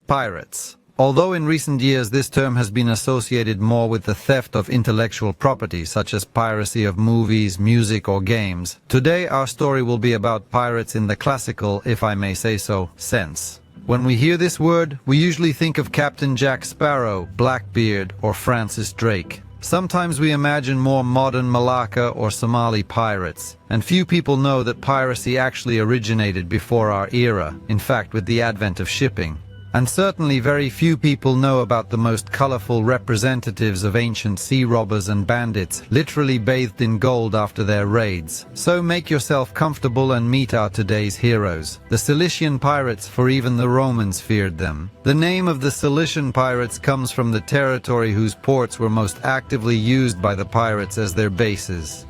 Pirates. Although in recent years this term has been associated more with the theft of intellectual property, such as piracy of movies, music, or games, today our story will be about pirates in the classical, if I may say so, sense. When we hear this word, we usually think of Captain Jack Sparrow, Blackbeard, or Francis Drake. Sometimes we imagine more modern Malacca or Somali pirates, and few people know that piracy actually originated before our era, in fact with the advent of shipping. And certainly very few people know about the most colorful representatives of ancient sea robbers and bandits, literally bathed in gold after their raids. So make yourself comfortable and meet our today's heroes, the Cilician pirates, for even the Romans feared them. The name of the Cilician pirates comes from the territory whose ports were most actively used by the pirates as their bases.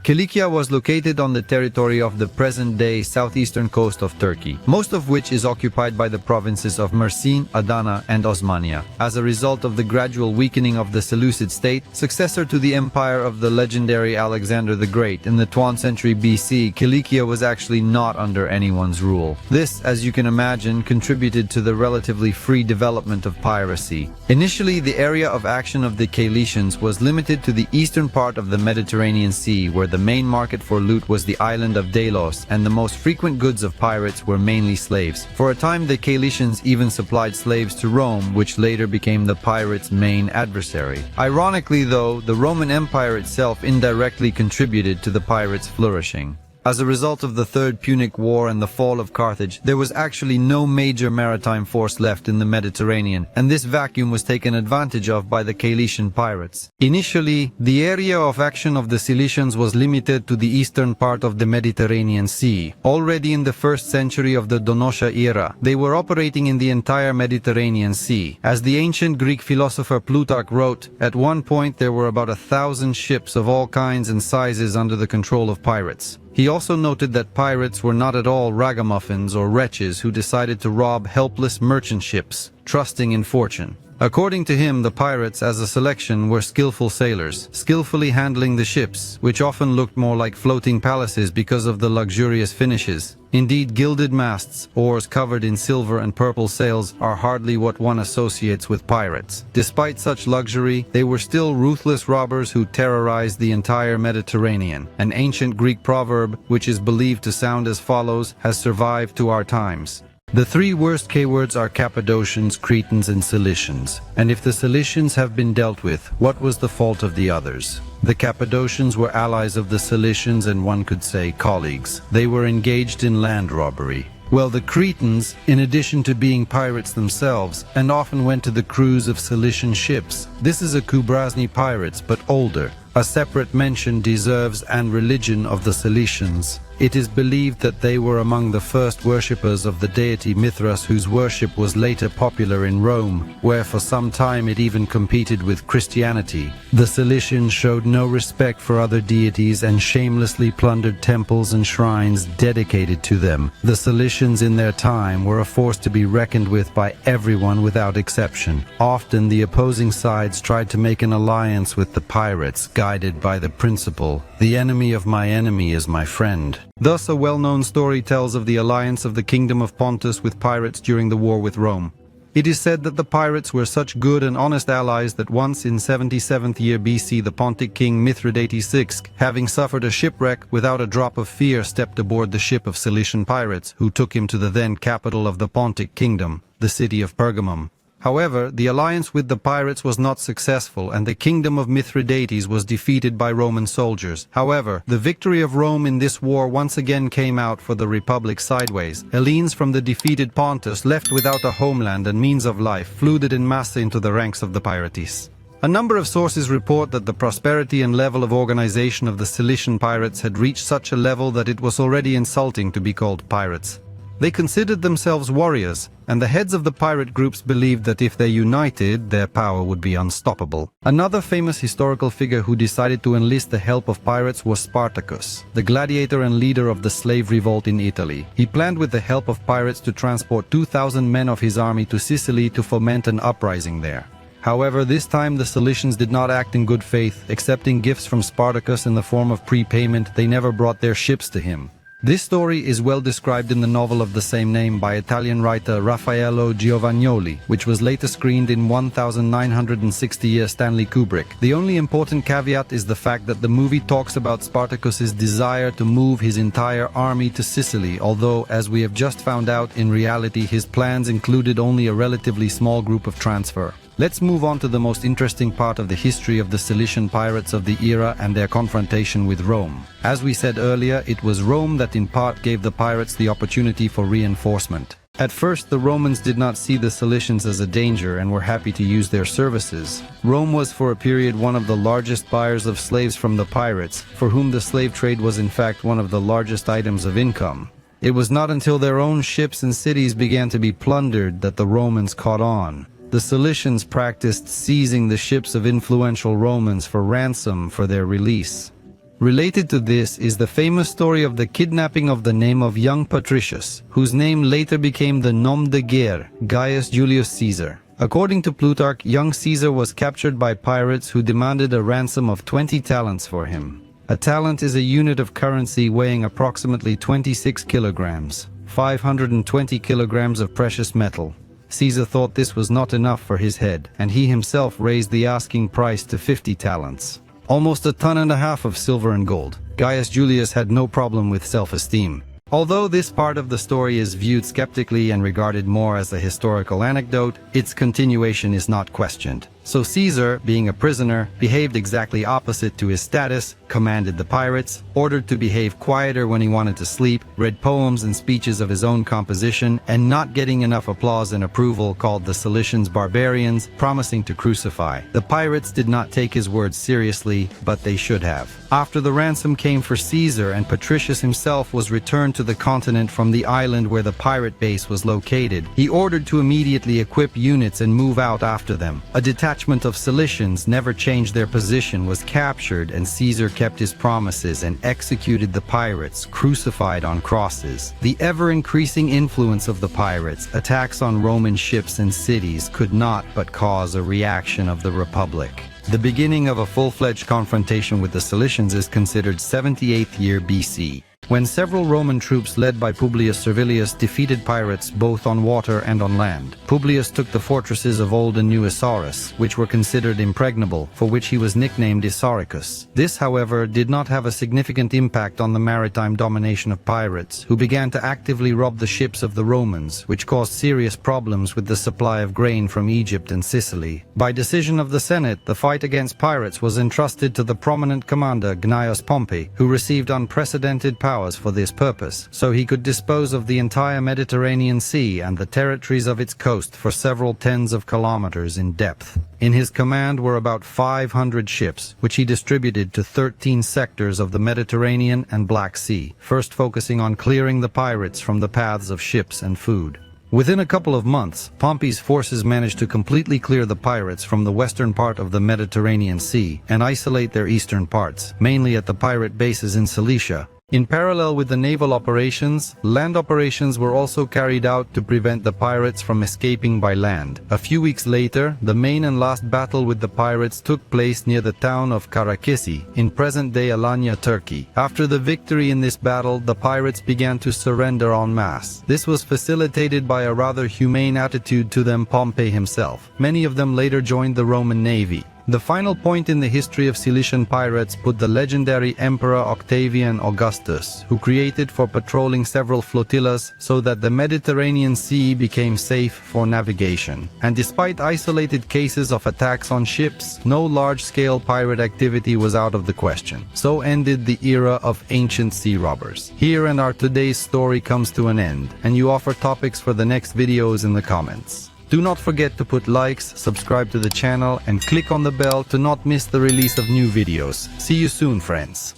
Cilicia was located on the territory of the present-day southeastern coast of Turkey, most of which is occupied by the provinces of Mersin, Adana, and Osmania. As a result of the gradual weakening of the Seleucid state, successor to the empire of the legendary Alexander the Great in the 12th century BC, Cilicia was actually not under anyone's rule. This, as you can imagine, contributed to the relatively free development of piracy. Initially, the area of action of the Cilicians was limited to the eastern part of the Mediterranean Sea, where the main market for loot was the island of Delos, and the most frequent goods of pirates were mainly slaves. For a time, the Cilicians even supplied slaves to Rome, which later became the pirates' main adversary. Ironically, though, the Roman Empire itself indirectly contributed to the pirates' flourishing. As a result of the Third Punic War and the fall of Carthage, there was actually no major maritime force left in the Mediterranean, and this vacuum was taken advantage of by the Cilician pirates. Initially, the area of action of the Cilicians was limited to the eastern part of the Mediterranean Sea. Already in the 1st century of the Donosha era, they were operating in the entire Mediterranean Sea. As the ancient Greek philosopher Plutarch wrote, at one point there were about 1,000 ships of all kinds and sizes under the control of pirates. He also noted that pirates were not at all ragamuffins or wretches who decided to rob helpless merchant ships, trusting in fortune. According to him, the pirates, as a selection, were skillful sailors, skillfully handling the ships, which often looked more like floating palaces because of the luxurious finishes. Indeed, gilded masts, oars covered in silver and purple sails, are hardly what one associates with pirates. Despite such luxury, they were still ruthless robbers who terrorized the entire Mediterranean. An ancient Greek proverb, which is believed to sound as follows, has survived to our times. The three worst K-words are Cappadocians, Cretans, and Cilicians. And if the Cilicians have been dealt with, what was the fault of the others? The Cappadocians were allies of the Cilicians and one could say colleagues. They were engaged in land robbery. Well, the Cretans, in addition to being pirates themselves, and often went to the crews of Cilician ships. This is a Kubrazni pirates, but older. A separate mention deserves and religion of the Cilicians. It is believed that they were among the first worshippers of the deity Mithras, whose worship was later popular in Rome, where for some time it even competed with Christianity. The Cilicians showed no respect for other deities and shamelessly plundered temples and shrines dedicated to them. The Cilicians in their time were a force to be reckoned with by everyone without exception. Often the opposing sides tried to make an alliance with the pirates, guided by the principle, "The enemy of my enemy is my friend." Thus, a well-known story tells of the alliance of the Kingdom of Pontus with pirates during the war with Rome. It is said that the pirates were such good and honest allies that once in 77th year BC the Pontic king Mithridates VI, having suffered a shipwreck, without a drop of fear stepped aboard the ship of Cilician pirates, who took him to the then capital of the Pontic kingdom, the city of Pergamum. However, the alliance with the pirates was not successful, and the kingdom of Mithridates was defeated by Roman soldiers. However, the victory of Rome in this war once again came out for the Republic sideways. Hellenes from the defeated Pontus, left without a homeland and means of life, flooded in mass into the ranks of the pirates. A number of sources report that the prosperity and level of organization of the Cilician pirates had reached such a level that it was already insulting to be called pirates. They considered themselves warriors, and the heads of the pirate groups believed that if they united, their power would be unstoppable. Another famous historical figure who decided to enlist the help of pirates was Spartacus, the gladiator and leader of the slave revolt in Italy. He planned with the help of pirates to transport 2,000 men of his army to Sicily to foment an uprising there. However, this time the Cilicians did not act in good faith, accepting gifts from Spartacus in the form of prepayment. They never brought their ships to him. This story is well described in the novel of the same name by Italian writer Raffaello Giovagnoli, which was later screened in 1960 Stanley Kubrick. The only important caveat is the fact that the movie talks about Spartacus's desire to move his entire army to Sicily, although, as we have just found out, in reality his plans included only a relatively small group of transfer. Let's move on to the most interesting part of the history of the Cilician pirates of the era and their confrontation with Rome. As we said earlier, it was Rome that in part gave the pirates the opportunity for reinforcement. At first, the Romans did not see the Cilicians as a danger and were happy to use their services. Rome was for a period one of the largest buyers of slaves from the pirates, for whom the slave trade was in fact one of the largest items of income. It was not until their own ships and cities began to be plundered that the Romans caught on. The Cilicians practiced seizing the ships of influential Romans for ransom for their release. Related to this is the famous story of the kidnapping of the name of young Patricius, whose name later became the nom de guerre, Gaius Julius Caesar. According to Plutarch, young Caesar was captured by pirates who demanded a ransom of 20 talents for him. A talent is a unit of currency weighing approximately 26 kilograms, 520 kilograms of precious metal. Caesar thought this was not enough for his head, and he himself raised the asking price to 50 talents. Almost 1.5 tons of silver and gold. Gaius Julius had no problem with self-esteem. Although this part of the story is viewed skeptically and regarded more as a historical anecdote, its continuation is not questioned. So Caesar, being a prisoner, behaved exactly opposite to his status, commanded the pirates, ordered to behave quieter when he wanted to sleep, read poems and speeches of his own composition, and not getting enough applause and approval called the Cilicians barbarians, promising to crucify. The pirates did not take his words seriously, but they should have. After the ransom came for Caesar and Patricius himself was returned to the continent from the island where the pirate base was located, he ordered to immediately equip units and move out after them. A detachment of Cilicians never changed their position, was captured, and Caesar kept his promises and executed the pirates, crucified on crosses. The ever-increasing influence of the pirates, attacks on Roman ships and cities, could not but cause a reaction of the Republic. The beginning of a full-fledged confrontation with the Cilicians is considered 78th year BC, when several Roman troops led by Publius Servilius defeated pirates both on water and on land. Publius took the fortresses of Old and New Isauris, which were considered impregnable, for which he was nicknamed Isauricus. This, however, did not have a significant impact on the maritime domination of pirates, who began to actively rob the ships of the Romans, which caused serious problems with the supply of grain from Egypt and Sicily. By decision of the Senate, the fight against pirates was entrusted to the prominent commander Gnaeus Pompey, who received unprecedented powers for this purpose, so he could dispose of the entire Mediterranean Sea and the territories of its coast for several tens of kilometers in depth. In his command were about 500 ships, which he distributed to 13 sectors of the Mediterranean and Black Sea, first focusing on clearing the pirates from the paths of ships and food. Within a couple of months, Pompey's forces managed to completely clear the pirates from the western part of the Mediterranean Sea and isolate their eastern parts, mainly at the pirate bases in Cilicia. In parallel with the naval operations, land operations were also carried out to prevent the pirates from escaping by land. A few weeks later, the main and last battle with the pirates took place near the town of Karakisi, in present-day Alanya, Turkey. After the victory in this battle, the pirates began to surrender en masse. This was facilitated by a rather humane attitude to them Pompey himself. Many of them later joined the Roman navy. The final point in the history of Cilician pirates put the legendary Emperor Octavian Augustus, who created for patrolling several flotillas so that the Mediterranean Sea became safe for navigation. And despite isolated cases of attacks on ships, no large-scale pirate activity was out of the question. So ended the era of ancient sea robbers. Here and our today's story comes to an end, and you offer topics for the next videos in the comments. Do not forget to put likes, subscribe to the channel, and click on the bell to not miss the release of new videos. See you soon, friends.